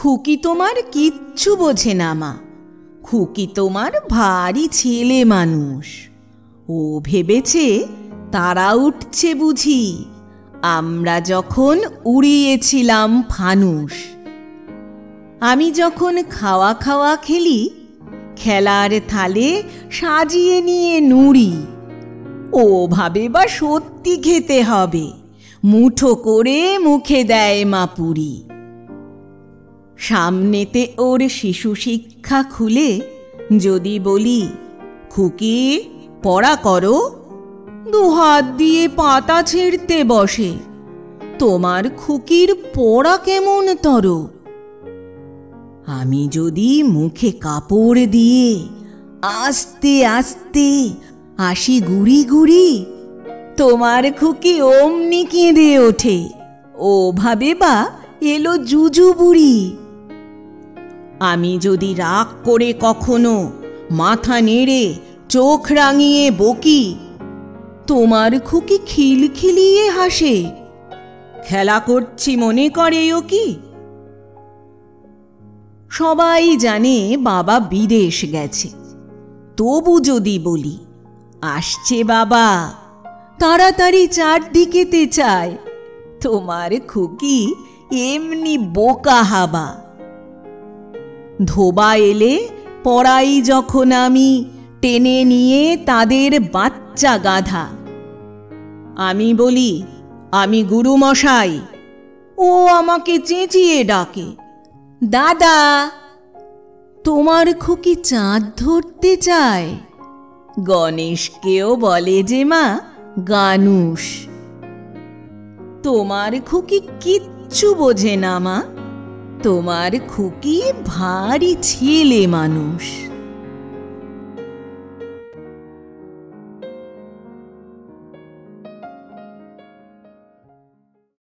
খুকি তোমার কিচ্ছু বোঝে না মা। খুকি তোমার ভারী ছেলে মানুষ। ও ভেবেছে তারা উঠছে বুঝি আমরা যখন উড়িয়েছিলাম ফানুস। আমি যখন খাওয়া খাওয়া খেলি, খেলার থালে সাজিয়ে নিয়ে নুড়ি, ও ভাবে বা সত্যি খেতে হবে, মুঠো করে মুখে দেয় মা পুরি। সামনেতে ওর শিশু শিক্ষা খুলে যদি বলি, খুকি পড়া করো, দুহাত দিয়ে পাতা ছিঁড়তে বসে। তোমার খুকির পড়া কেমন তর? আমি যদি মুখে কাপড় দিয়ে আস্তে আস্তে আসি গুড়ি গুড়ি, তোমার খুকি অমনি কেঁদে ওঠে, ও ভাবে বা এলো জুজু বুড়ি। আমি যদি রাগ করে কখনো মাথা নেড়ে চোখ রাঙিয়ে বকি, তোমার খুকি খিলখিলিয়ে হাসে, খেলা করছি মনে করে ও কি। সবাই জানে বাবা বিদেশ গেছে, তবু যদি বলি আসছে বাবা, তাড়াতাড়ি চারদিকেতে চায়, তোমার খুকি এমনি বোকা হাবা। ধোবা এলে পড়াই যখন আমি টেনে নিয়ে তাদের বাচ্চা গাধা, আমি বলি আমি গুরুমশাই, ও আমাকে চেঁচিয়ে ডাকে দাদা। তোমার খুকি চাঁদ ধরতে চায়, গণেশকেও বলে যে মা গানুষ। তোমার খুকি কিচ্ছু বোঝে না মা, তোমার খুকি ভারী ছেলে মানুষ।